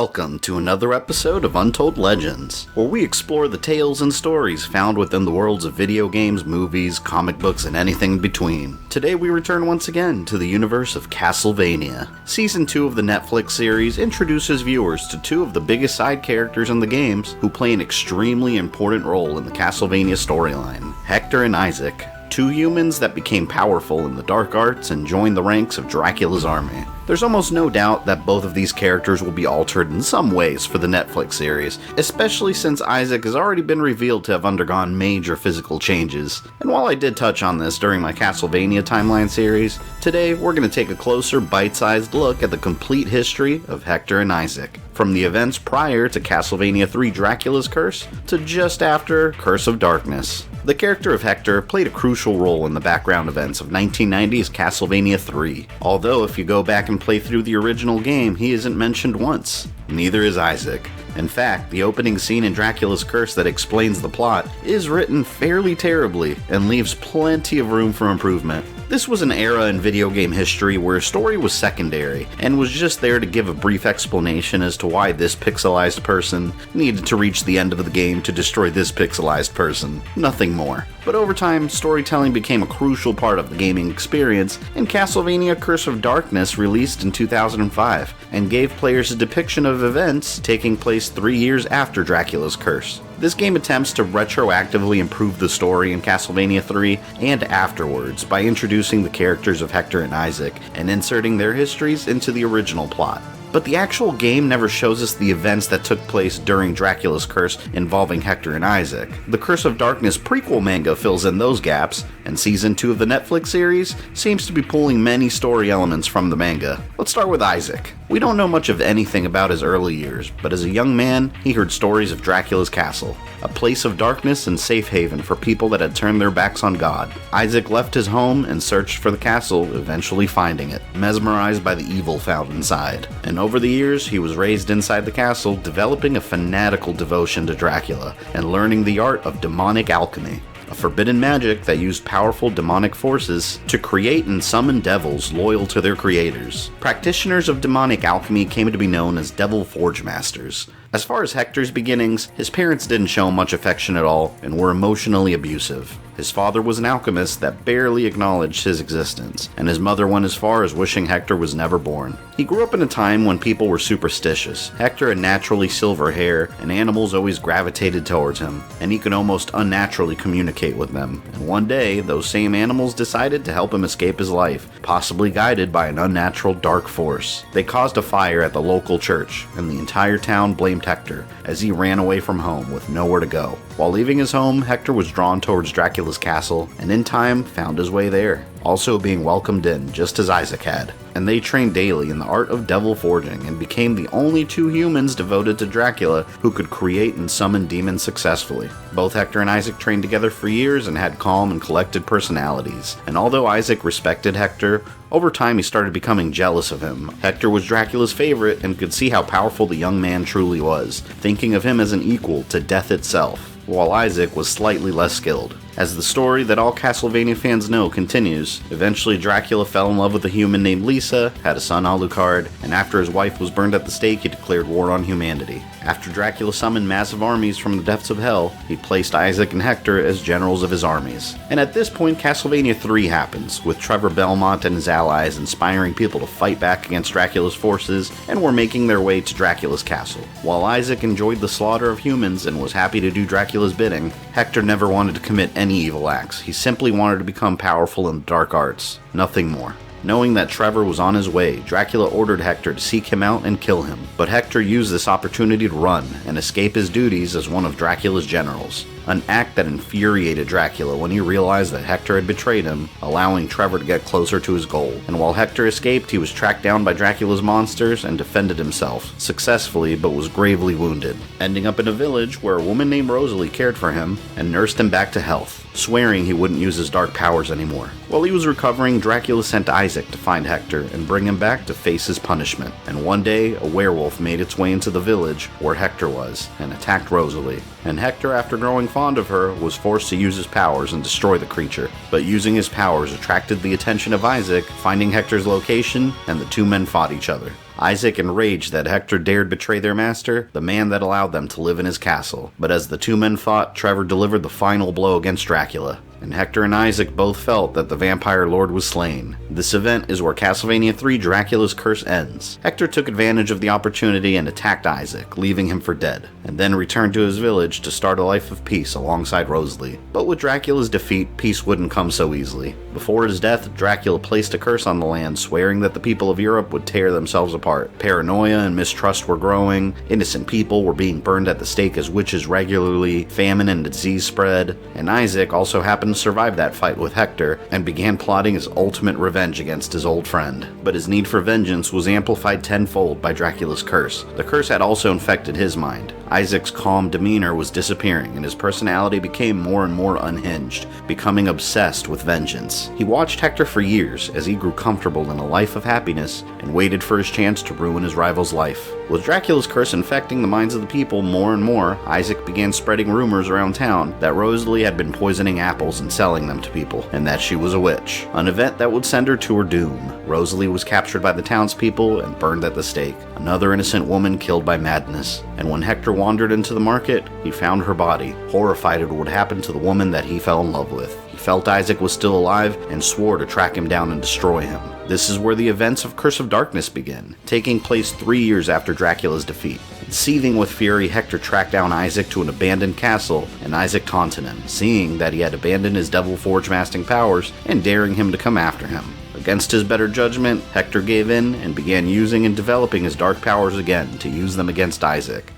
Welcome to another episode of Untold Legends, where we explore the tales and stories found within the worlds of video games, movies, comic books, and anything in between. Today we return once again to the universe of Castlevania. Season 2 of the Netflix series introduces viewers to two of the biggest side characters in the games who play an extremely important role in the Castlevania storyline, Hector and Isaac. Two humans that became powerful in the dark arts and joined the ranks of Dracula's army. There's almost no doubt that both of these characters will be altered in some ways for the Netflix series, especially since Isaac has already been revealed to have undergone major physical changes. And while I did touch on this during my Castlevania timeline series, today we're going to take a closer bite-sized look at the complete history of Hector and Isaac, from the events prior to Castlevania 3 Dracula's Curse to just after Curse of Darkness. The character of Hector played a crucial role in the background events of 1990's Castlevania 3, although if you go back and play through the original game, he isn't mentioned once. Neither is Isaac. In fact, the opening scene in Dracula's Curse that explains the plot is written fairly terribly and leaves plenty of room for improvement. This was an era in video game history where story was secondary and was just there to give a brief explanation as to why this pixelized person needed to reach the end of the game to destroy this pixelized person. Nothing more. But over time, storytelling became a crucial part of the gaming experience, and Castlevania Curse of Darkness released in 2005 and gave players a depiction of events taking place 3 years after Dracula's Curse. This game attempts to retroactively improve the story in Castlevania 3 and afterwards by introducing the characters of Hector and Isaac and inserting their histories into the original plot. But the actual game never shows us the events that took place during Dracula's Curse involving Hector and Isaac. The Curse of Darkness prequel manga fills in those gaps, and Season 2 of the Netflix series seems to be pulling many story elements from the manga. Let's start with Isaac. We don't know much of anything about his early years, but as a young man, he heard stories of Dracula's castle, a place of darkness and safe haven for people that had turned their backs on God. Isaac left his home and searched for the castle, eventually finding it, mesmerized by the evil found inside. And over the years, he was raised inside the castle, developing a fanatical devotion to Dracula and learning the art of demonic alchemy, a forbidden magic that used powerful demonic forces to create and summon devils loyal to their creators. Practitioners of demonic alchemy came to be known as Devil Forge Masters. As far as Hector's beginnings, his parents didn't show much affection at all and were emotionally abusive. His father was an alchemist that barely acknowledged his existence, and his mother went as far as wishing Hector was never born. He grew up in a time when people were superstitious. Hector had naturally silver hair, and animals always gravitated towards him, and he could almost unnaturally communicate with them. And one day, those same animals decided to help him escape his life, possibly guided by an unnatural dark force. They caused a fire at the local church, and the entire town blamed Hector as he ran away from home with nowhere to go. While leaving his home, Hector was drawn towards Dracula's castle, and in time found his way there, also being welcomed in just as Isaac had. And they trained daily in the art of devil forging and became the only two humans devoted to Dracula who could create and summon demons successfully. Both Hector and Isaac trained together for years and had calm and collected personalities. And although Isaac respected Hector, over time he started becoming jealous of him. Hector was Dracula's favorite and could see how powerful the young man truly was, thinking of him as an equal to death itself, while Isaac was slightly less skilled. As the story that all Castlevania fans know continues, eventually Dracula fell in love with a human named Lisa, had a son Alucard, and after his wife was burned at the stake, he declared war on humanity. After Dracula summoned massive armies from the depths of hell, he placed Isaac and Hector as generals of his armies. And at this point, Castlevania 3 happens, with Trevor Belmont and his allies inspiring people to fight back against Dracula's forces and were making their way to Dracula's castle. While Isaac enjoyed the slaughter of humans and was happy to do Dracula's bidding, Hector never wanted to commit any evil acts. He simply wanted to become powerful in the dark arts, nothing more. Knowing that Trevor was on his way, Dracula ordered Hector to seek him out and kill him, but Hector used this opportunity to run and escape his duties as one of Dracula's generals, an act that infuriated Dracula when he realized that Hector had betrayed him, allowing Trevor to get closer to his goal. And while Hector escaped, he was tracked down by Dracula's monsters and defended himself, successfully but was gravely wounded, ending up in a village where a woman named Rosalie cared for him and nursed him back to health, swearing he wouldn't use his dark powers anymore. While he was recovering, Dracula sent Isaac to find Hector and bring him back to face his punishment. And one day, a werewolf made its way into the village where Hector was and attacked Rosalie. And Hector, after growing fond fond of her, was forced to use his powers and destroy the creature, but using his powers attracted the attention of Isaac, finding Hector's location, and the two men fought each other. Isaac enraged that Hector dared betray their master, the man that allowed them to live in his castle. But as the two men fought, Trevor delivered the final blow against Dracula, and Hector and Isaac both felt that the vampire lord was slain. This event is where Castlevania 3 Dracula's Curse ends. Hector took advantage of the opportunity and attacked Isaac, leaving him for dead, and then returned to his village to start a life of peace alongside Rosalie. But with Dracula's defeat, peace wouldn't come so easily. Before his death, Dracula placed a curse on the land, swearing that the people of Europe would tear themselves apart. Paranoia and mistrust were growing, innocent people were being burned at the stake as witches regularly, famine and disease spread, and Isaac also happened to survive that fight with Hector and began plotting his ultimate revenge against his old friend. But his need for vengeance was amplified tenfold by Dracula's curse. The curse had also infected his mind. Isaac's calm demeanor was disappearing, and his personality became more and more unhinged, becoming obsessed with vengeance. He watched Hector for years as he grew comfortable in a life of happiness and waited for his chance to ruin his rival's life. With Dracula's curse infecting the minds of the people more and more, Isaac began spreading rumors around town that Rosalie had been poisoning apples and selling them to people, and that she was a witch, an event that would send her to her doom. Rosalie was captured by the townspeople and burned at the stake, another innocent woman killed by madness. And when Hector wandered into the market, he found her body, horrified at what would happen to the woman that he fell in love with. He felt Isaac was still alive and swore to track him down and destroy him. This is where the events of Curse of Darkness begin, taking place 3 years after Dracula's defeat. Seething with fury, Hector tracked down Isaac to an abandoned castle, and Isaac taunted him, seeing that he had abandoned his Devil Forge masting powers and daring him to come after him. Against his better judgment, Hector gave in and began using and developing his dark powers again to use them against Isaac.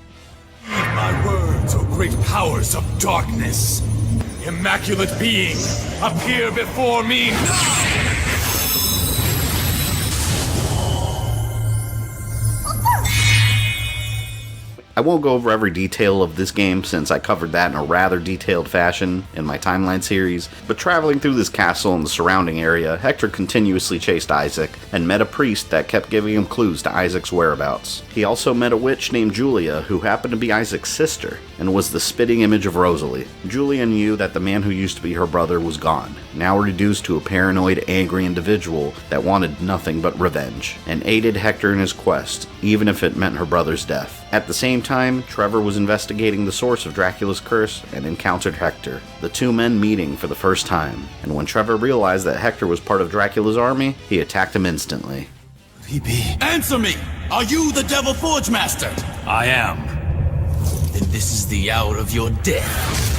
Heed my words, O great powers of darkness! Immaculate being, appear before me now! I won't go over every detail of this game since I covered that in a rather detailed fashion in my timeline series, but traveling through this castle and the surrounding area, Hector continuously chased Isaac and met a priest that kept giving him clues to Isaac's whereabouts. He also met a witch named Julia who happened to be Isaac's sister and was the spitting image of Rosalie. Julia knew that the man who used to be her brother was gone, now reduced to a paranoid, angry individual that wanted nothing but revenge, and aided Hector in his quest, even if it meant her brother's death. At the same time, Trevor was investigating the source of Dracula's curse and encountered Hector, the two men meeting for the first time. And when Trevor realized that Hector was part of Dracula's army, he attacked him instantly. Could he be? Answer me! Are you the Devil Forge Master? I am. Then this is the hour of your death.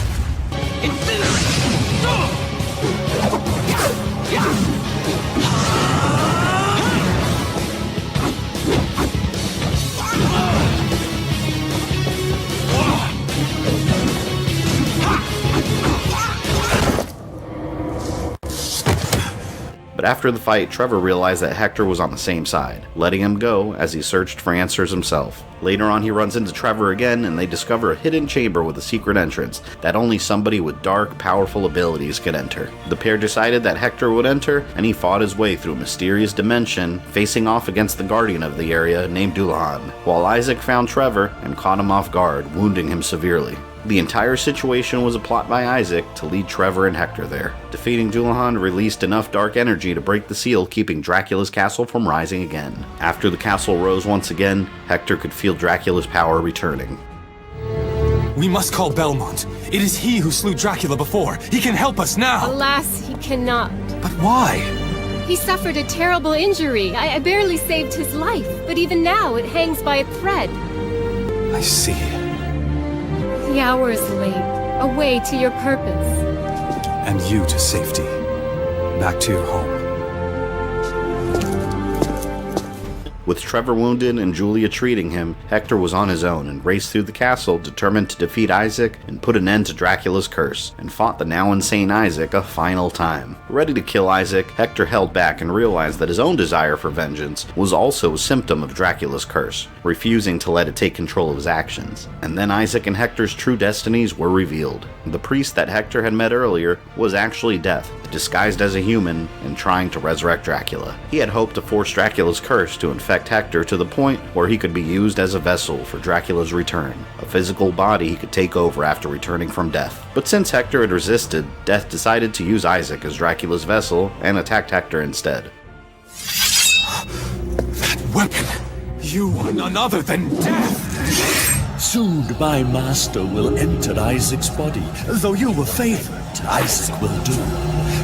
But after the fight, Trevor realized that Hector was on the same side, letting him go as he searched for answers himself. Later on, he runs into Trevor again, and they discover a hidden chamber with a secret entrance that only somebody with dark, powerful abilities could enter. The pair decided that Hector would enter, and he fought his way through a mysterious dimension, facing off against the guardian of the area named Dulan, while Isaac found Trevor and caught him off guard, wounding him severely. The entire situation was a plot by Isaac to lead Trevor and Hector there. Defeating Dullahan released enough dark energy to break the seal, keeping Dracula's castle from rising again. After the castle rose once again, Hector could feel Dracula's power returning. We must call Belmont. It is he who slew Dracula before. He can help us now. Alas, he cannot. But why? He suffered a terrible injury. I barely saved his life, but even now it hangs by a thread. I see. The hour is late. Away to your purpose. And you to safety. Back to your home. With Trevor wounded and Julia treating him, Hector was on his own and raced through the castle, determined to defeat Isaac and put an end to Dracula's curse, and fought the now insane Isaac a final time. Ready to kill Isaac, Hector held back and realized that his own desire for vengeance was also a symptom of Dracula's curse, refusing to let it take control of his actions. And then Isaac and Hector's true destinies were revealed. The priest that Hector had met earlier was actually Death, disguised as a human and trying to resurrect Dracula. He had hoped to force Dracula's curse to infect protect Hector to the point where he could be used as a vessel for Dracula's return, a physical body he could take over after returning from death. But since Hector had resisted, Death decided to use Isaac as Dracula's vessel and attacked Hector instead. That weapon! You are none other than Death! Soon my master will enter Isaac's body. Though you were favored, Isaac will do.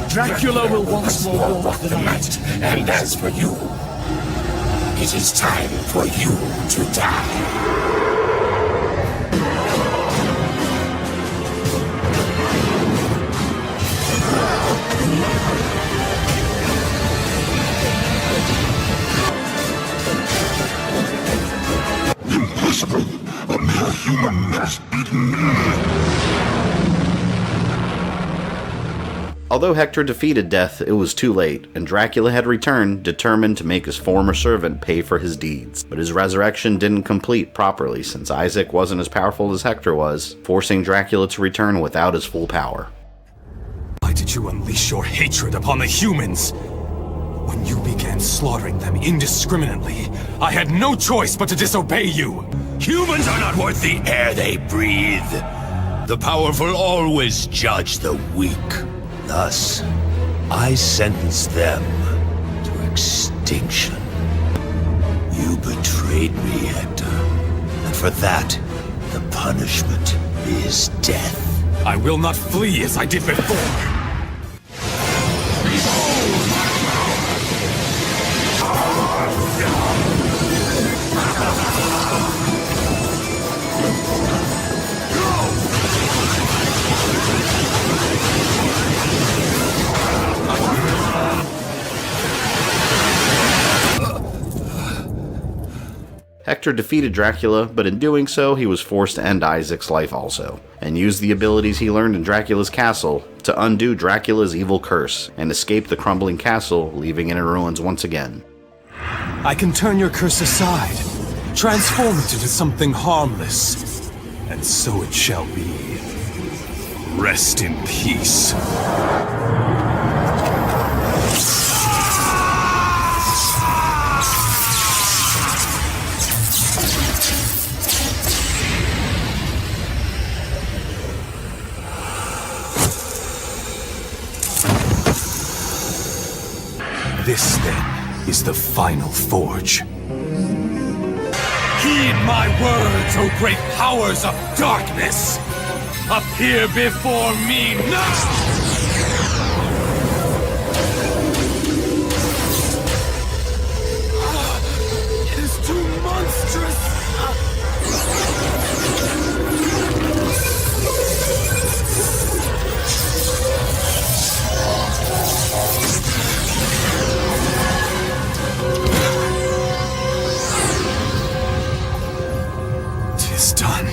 Dracula will once more walk the night. And as for you, it is time for you to die. Impossible! A mere human has beaten me! Although Hector defeated Death, it was too late, and Dracula had returned, determined to make his former servant pay for his deeds. But his resurrection didn't complete properly since Isaac wasn't as powerful as Hector was, forcing Dracula to return without his full power. Why did you unleash your hatred upon the humans? When you began slaughtering them indiscriminately, I had no choice but to disobey you! Humans are not worth the air they breathe. The powerful always judge the weak. Thus, I sentence them to extinction. You betrayed me, Hector. And for that, the punishment is death. I will not flee as I did before! Hector defeated Dracula, but in doing so, he was forced to end Isaac's life also, and used the abilities he learned in Dracula's castle to undo Dracula's evil curse and escape the crumbling castle, leaving it in ruins once again. I can turn your curse aside, transform it into something harmless, and so it shall be. Rest in peace. This, then, is the final forge. Heed my words, O great powers of darkness! Appear before me now! It is too monstrous! Tis done.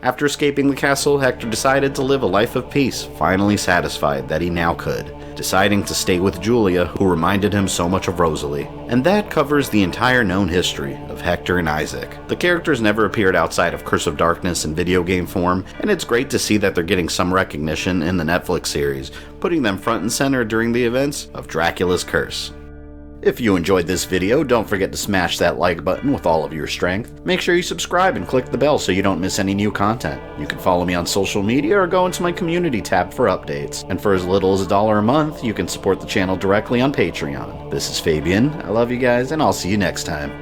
After escaping the castle, Hector decided to live a life of peace, finally satisfied that he now could, deciding to stay with Julia, who reminded him so much of Rosalie. And that covers the entire known history of Hector and Isaac. The characters never appeared outside of Curse of Darkness in video game form, and it's great to see that they're getting some recognition in the Netflix series, putting them front and center during the events of Dracula's Curse. If you enjoyed this video, don't forget to smash that like button with all of your strength. Make sure you subscribe and click the bell so you don't miss any new content. You can follow me on social media or go into my community tab for updates. And for as little as $1 a month, you can support the channel directly on Patreon. This is Fabian, I love you guys, and I'll see you next time.